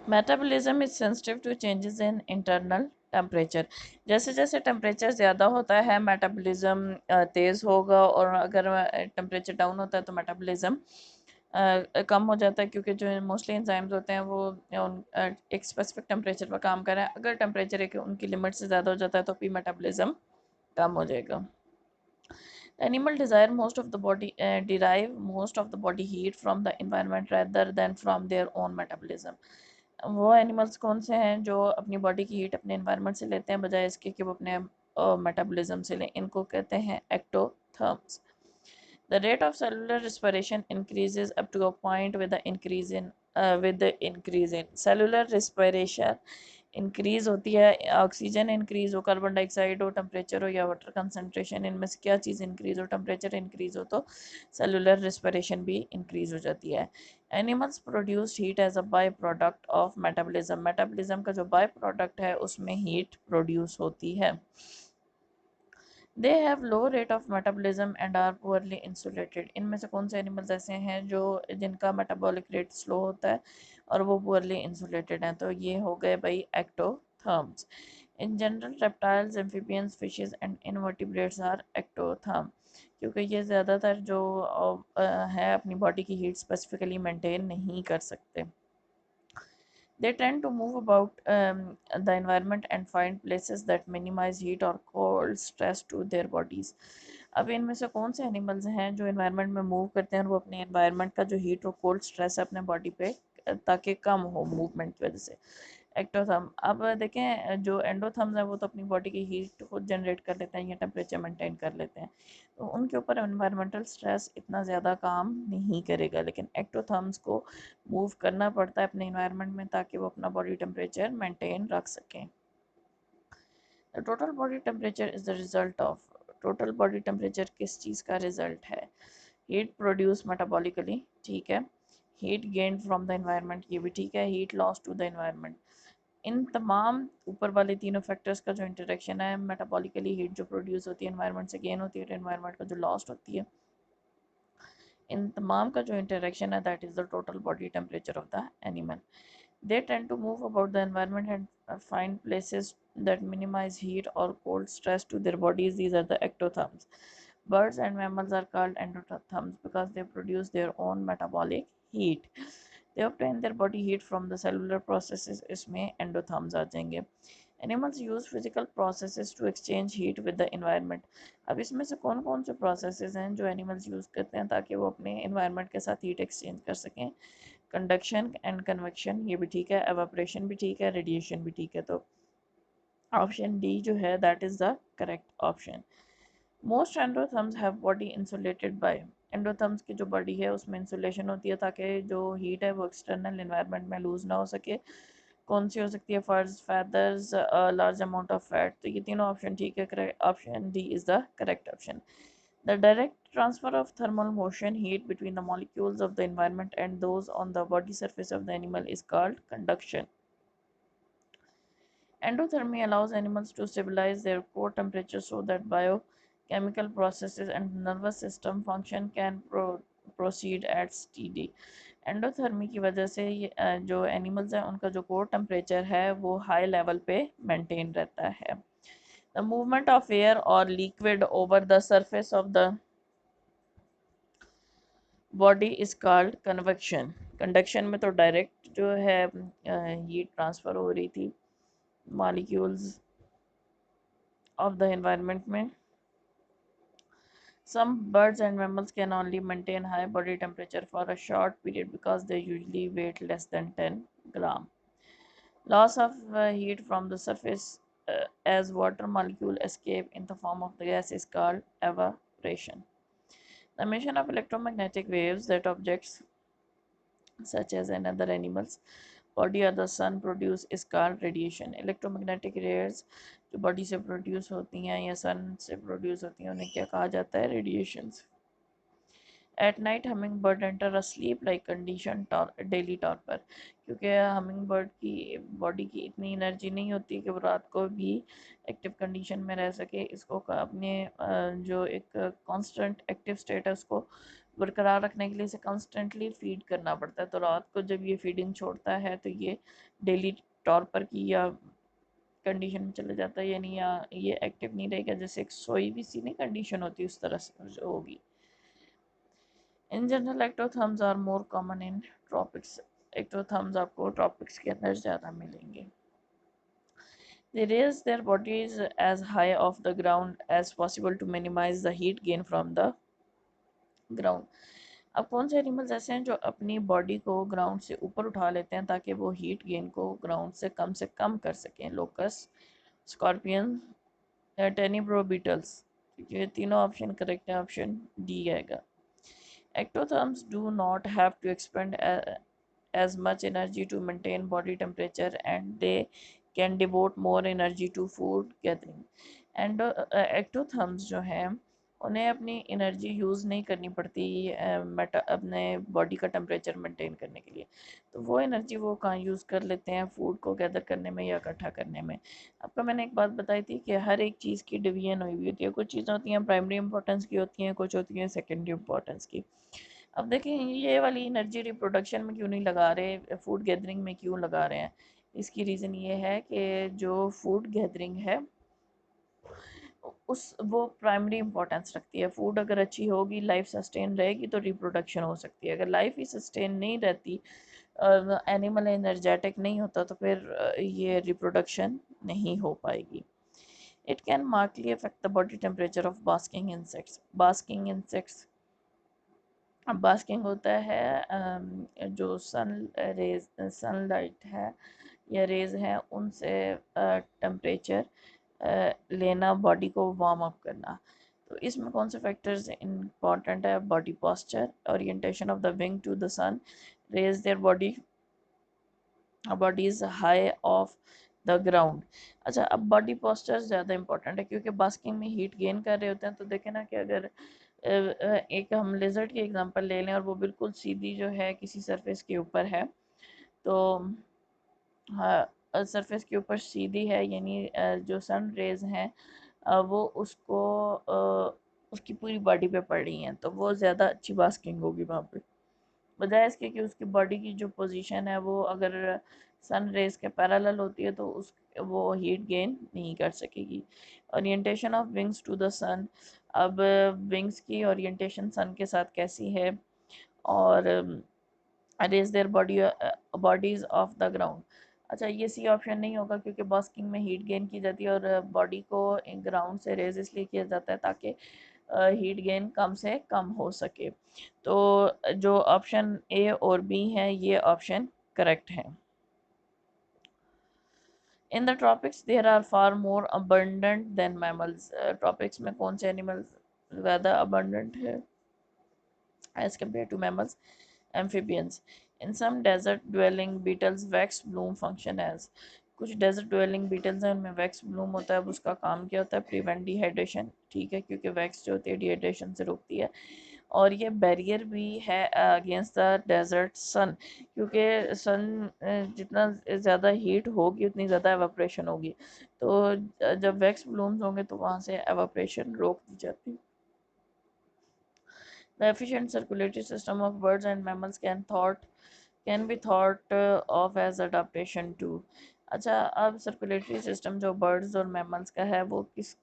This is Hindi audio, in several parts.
Metabolism is sensitive to changes in internal temperature. जैसे जैसे टेम्परेचर ज़्यादा होता है मेटाबॉलिज्म तेज़ होगा, और अगर टेम्परेचर डाउन होता है तो मेटाबॉलिज्म कम हो जाता है, क्योंकि जो मोस्टली एंजाइम्स होते हैं वो एक स्पेसिफिक टेम्परेचर पर काम कर रहे हैं। अगर टेम्परेचर एक उनकी लिमिट से ज़्यादा हो जाता है तो फिर मेटाबॉलिज्म कम हो जाएगा। Animal desire most of the body derive most of the body heat from the environment rather than from their own metabolism. वो एनिमल्स कौन से हैं जो अपनी बॉडी की हीट अपने एनवायरनमेंट से लेते हैं बजाय इसके कि वो अपने मेटाबॉलिज्म से लें? इनको कहते हैं एक्टोथर्म्स। The rate of cellular respiration increases up to a point with the increase in cellular respiration increase होती है, ऑक्सीजन इंक्रीज हो, कार्बन डाइऑक्साइड हो, टेम्परेचर हो या वाटर कंसनट्रेशन, इनमें से क्या चीज़ इंक्रीज हो? टेम्परेचर इंक्रीज हो तो सेलुलर रिस्पिरेशन भी इंक्रीज हो जाती है। Animals produce heat as a by product of metabolism. Metabolism का जो बाय प्रोडक्ट है उसमें हीट प्रोड्यूस होती है। They have low rate of metabolism and are poorly insulated. इनमें से कौन से एनिमल्स ऐसे हैं जो जिनका मेटाबॉलिक रेट स्लो होता है और वो पुअरली इंसुलेटेड हैं? तो ये हो गए भाई ectotherms. In general reptiles, amphibians, fishes and invertebrates are ectotherm, क्योंकि ये ज़्यादातर जो है अपनी बॉडी की हीट स्पेसिफिकली मेंटेन नहीं कर सकते। They tend to move about the environment and find places that minimize heat or cold stress to their bodies. अब इनमें से कौन से एनिमल्स हैं जो एनवायरनमेंट में मूव करते हैं और वो अपने एनवायरनमेंट का जो हीट और कोल्ड स्ट्रेस है अपने बॉडी पे ताकि कम हो मूवमेंट की वजह से? एक्टोथर्म। अब देखें जो एंडोथर्म्स हैं वो तो अपनी बॉडी की हीट खुद जनरेट कर लेते हैं या टेम्परेचर मेंटेन कर लेते हैं, तो उनके ऊपर एनवायरमेंटल स्ट्रेस इतना ज़्यादा काम नहीं करेगा। लेकिन एक्टोथर्म्स को मूव करना पड़ता है अपने इन्वायरमेंट में ताकि वो अपना बॉडी टेम्परेचर मेंटेन रख सकें। The total body temperature is the result of. Total body temperature किस चीज़ का रिजल्ट है? हीट प्रोड्यूस मेटाबॉलिकली, ठीक है। Heat gain from the environment, ये भी ठीक है। Heat loss to the environment. इन तमाम ऊपर वाले तीनों फैक्टर्स का जो इंटरेक्शन है, मेटाबॉलिकली हीट जो प्रोड्यूस होती है एनवायरनमेंट से गेन होती है और एनवायरनमेंट का जो लॉस्ट होती है, इन तमाम का जो इंटरेक्शन है that is the total body temperature of the animal. They tend to move about the environment and find places that minimize heat or cold stress to their bodies. These are the ectotherms. Birds and mammals are called endotherms because they produce their own metabolic heat. They obtain their body heat from the cellular processes. इसमें endotherms आ जाएंगे। Animals use physical processes to exchange heat with the environment. अब इसमें से कौन कौन से processes हैं जो animals use करते हैं ताकि वो अपने environment के साथ heat exchange कर सकें? कंडक्शन एंड कन्वेक्शन, ये भी ठीक है। एवापोरेशन भी ठीक है। रेडिएशन भी ठीक है। तो ऑप्शन डी जो है that is the correct option. Most endotherms have body insulated by. Endotherms की जो बॉडी है उसमें इंसुलेशन होती है ताकि जो हीट है वो एक्सटर्नल एनवायरनमेंट में लूज ना हो सके। कौन सी हो सकती है? फर्स, feathers, large amount of fat. तो ये तीनों ऑप्शन ठीक है। Option D is the correct option. The direct transfer of thermal motion heat between the molecules of the environment and those on the body surface of the animal is called conduction. Endothermy allows animals to stabilize their core temperature so that biochemical processes and nervous system function can proceed at steady. Endothermy की वजह से जो एनिमल्स हैं उनका जो कोर टेम्परेचर है वो हाई लेवल पे मेंटेन रहता है। द मूवमेंट ऑफ एयर और liquid over the surface of the body is called convection. Conduction में तो डायरेक्ट जो है हीट ट्रांसफ़र हो रही थी मॉलिक्यूल्स ऑफ द एनवायरनमेंट में। Some birds and mammals can only maintain high body temperature for a short period because they usually weight less than 10 gram. Loss of heat from the surface as water molecule escape in the form of the gas is called evaporation. The emission of electromagnetic waves that objects such as another animals body or the sun produce is called radiation. Electromagnetic rares जो बॉडी से प्रोड्यूस होती हैं या सन से प्रोड्यूस होती हैं उन्हें क्या कहा जाता है? Radiations. At night humming bird enter a slip like condition daily torpor, क्योंकि हमिंग बर्ड की बॉडी की इतनी एनर्जी नहीं होती कि वो रात को भी एक्टिव कंडीशन में रह सके। इसको अपने जो एक कांस्टेंट एक्टिव स्टेट है उसको बरकरार रखने के लिए इसे कॉन्स्टेंटली फीड करना पड़ता है। तो रात को जब ये फीडिंग छोड़ता है तो ये डेली टॉर्पर की या कंडीशन में चले जाता है, यानी या ये एक्टिव नहीं रहेगा, जैसे एक सोई भी सी नहीं कंडीशन होती उस तरह से होगी। In general ectotherms are more common in tropics. Ectotherms आपको ट्रॉपिक्स के अंदर ज़्यादा मिलेंगे। They raise their bodies as high off the ground as possible to minimize the heat gain from the ground. अब कौन से एनिमल्स ऐसे हैं जो अपनी बॉडी को ग्राउंड से ऊपर उठा लेते हैं ताकि वो हीट गेन को ग्राउंड से कम कर सकें? Locusts, scorpion, tenebrio beetles. ये तीनों ऑप्शन करेक्ट है, ऑप्शन डी आएगा। Ectotherms do not have to expend as much energy to maintain body temperature, and they can devote more energy to food gathering. And ectotherms जो हैं उन्हें अपनी एनर्जी यूज़ नहीं करनी पड़ती अपने बॉडी का टेम्परेचर मेंटेन करने के लिए। तो वो एनर्जी वो कहाँ यूज़ कर लेते हैं? फूड को गैदर करने में या इकट्ठा करने में। आपको मैंने एक बात बताई थी कि हर एक चीज़ की डिवीजन हुई हुई होती है। कुछ चीज़ें होती हैं प्राइमरी इंपॉर्टेंस की होती हैं, कुछ होती हैं सेकेंडरी इंपॉर्टेंस की। अब देखें ये वाली एनर्जी रिप्रोडक्शन में क्यों नहीं लगा रहे, फूड गैदरिंग में क्यों लगा रहे हैं? इसकी रीज़न ये है कि जो फूड गैदरिंग है वो प्राइमरी इंपॉर्टेंस रखती है। फूड अगर अच्छी होगी, लाइफ सस्टेन रहेगी तो रिप्रोडक्शन हो सकती है। अगर लाइफ ही सस्टेन नहीं रहती, एनिमल एनर्जेटिक नहीं होता, तो फिर ये रिप्रोडक्शन नहीं हो पाएगी। It can markedly affect the body temperature of basking insects. Basking insects, अब बास्किंग होता है जो सनलाइट है या रेज है उनसे टेम्परेचर लेना, बॉडी को वार्म अप करना। तो इसमें कौन से फैक्टर्स इंपॉर्टेंट है? Body posture, orientation of the wing to the sun, raise their bodies high off the ground. अच्छा, अब बॉडी पोस्चर ज़्यादा इंपॉर्टेंट है क्योंकि बास्किंग में हीट गेन कर रहे होते हैं। तो देखें ना कि अगर एक हम लेज़र्ड की एग्जांपल ले लें और वो बिल्कुल सीधी जो है किसी सरफेस के ऊपर है, तो हाँ सरफेस के ऊपर सीधी है, यानी जो सन रेज हैं वो उसको उसकी पूरी बॉडी पे पड़ रही हैं, तो वो ज़्यादा अच्छी बास्किंग होगी वहाँ पे, बजाय इसके कि उसकी बॉडी की जो पोजीशन है वो अगर सन रेज के पैरेलल होती है तो उस वो हीट गेन नहीं कर सकेगी। Orientation of wings to the sun, अब विंग्स की ओरिएंटेशन सन के साथ कैसी है? और raise their bodies off the ground. अच्छा, ये सी ऑप्शन नहीं होगा क्योंकि बास्किंग में हीट गेन की जाती है और बॉडी को ग्राउंड से रेज इसलिए किया जाता है ताकि हीट गेन कम से कम हो सके। तो जो ऑप्शन ए और बी है ये ऑप्शन करेक्ट है। In the tropics there are far more abundant than mammals. Tropics में कौन से एनिमल्स ज़्यादा अबंडेंट है as compare to mammals? amphibians. In some desert dwelling beetles wax bloom function as, कुछ डेजर्ट ड्वेलिंग बीटल्स हैं उनमें वैक्स ब्लूम होता है। अब उसका काम क्या होता है? प्रिवेंट डिहाइड्रेशन, ठीक है, क्योंकि वैक्स जो होती है डिहाइड्रेशन से रोकती है, और ये बैरियर भी है अगेंस्ट द डेजर्ट सन, क्योंकि सन जितना ज़्यादा हीट होगी उतनी ज़्यादा एवापोरेशन होगी, तो जब वैक्स ब्लूम्स होंगे तो वहाँ से एवापोरेशन रोक दी जाती है। The efficient circulatory system of birds and mammals can be thought of as adaptation too. अच्छा, अब सर्कुलेटरी सिस्टम जो बर्ड्स और मैमल्स का है वो किस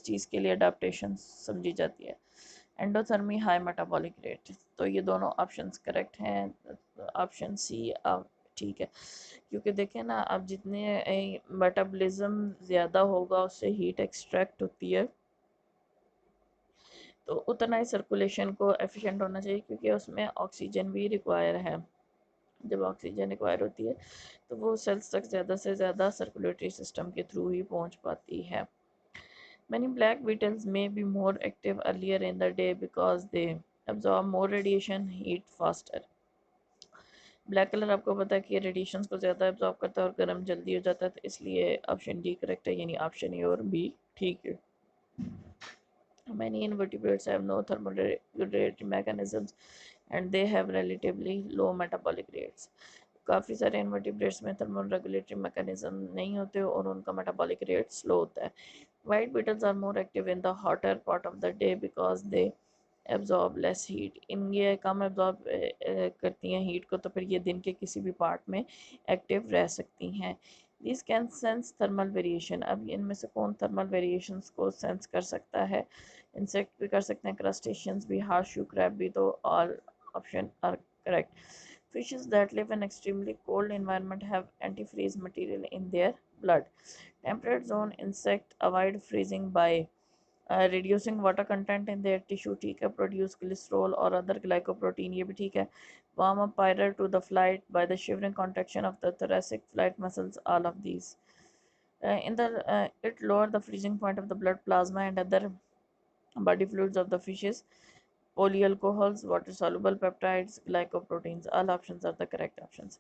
चीज़ के लिए अडाप्टेशन समझी जाती है? Endothermy, high metabolic rate. तो ये दोनों ऑप्शंस करेक्ट हैं, ऑप्शन सी ठीक है, क्योंकि देखें ना अब जितने मेटाबॉलिज्म ज़्यादा होगा उससे हीट एक्सट्रैक्ट होती है, तो उतना ही सर्कुलेशन को एफिशिएंट होना चाहिए क्योंकि उसमें ऑक्सीजन भी रिक्वायर है। जब ऑक्सीजन रिक्वायर होती है तो वो सेल्स तक ज़्यादा से ज़्यादा सर्कुलेटरी सिस्टम के थ्रू ही पहुंच पाती है। Many black beetles may be more active earlier in the day because they absorb more radiation heat faster. Black colour आपको पता है कि रेडिएशन को ज़्यादा एब्जॉर्ब करता है और गर्म जल्दी हो जाता है, तो इसलिए ऑप्शन डी करेक्ट है, यानी ऑप्शन ए और बी ठीक है। Many invertebrates have no thermoregulatory mechanisms and they have relatively low metabolic rates. काफ़ी सारे इन्वर्टिब्रेट्स में थर्मोरेगुलेटरी मैकेनिज्म नहीं होते और उनका मेटाबॉलिक रेट स्लो होता है। White beetles are more active in the hotter part of the day because they absorb less heat, इन ये कम एब्जॉर्ब करती हैं हीट को, तो फिर ये दिन के किसी भी पार्ट में एक्टिव रह सकती हैं। This can sense thermal variation, अब इनमें से कौन थर्मल वेरिएशंस को सेंस कर सकता है? इंसेक्ट भी कर सकते हैं, क्रस्टेशियंस भी, हार्शू क्रैब भी, तो all option are correct. Fishes that live in extremely cold environment have antifreeze material in their blood. Temperate zone insect avoid freezing by reducing water content in their tissue, ठीक है, produce glycerol or other glycoprotein, ये भी ठीक है, warm up prior to the flight by the shivering contraction of the thoracic flight muscles, all of these. In the it lower the freezing point of the blood plasma and other body fluids of the fishes, polyalcohols, water soluble peptides, glycoproteins, all options are the correct options.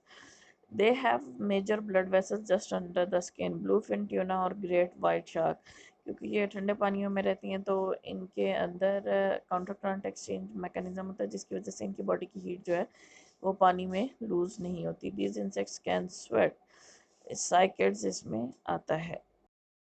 They have major blood vessels just under the skin. Bluefin tuna और great white shark, क्योंकि ये ठंडे पानियों में रहती हैं तो इनके अंदर काउंटर करंट एक्सचेंज मैकेनिज्म होता है, जिसकी वजह से इनकी बॉडी की हीट जो है वो पानी में लूज नहीं होती। These insects can sweat, cycads इसमें आता है।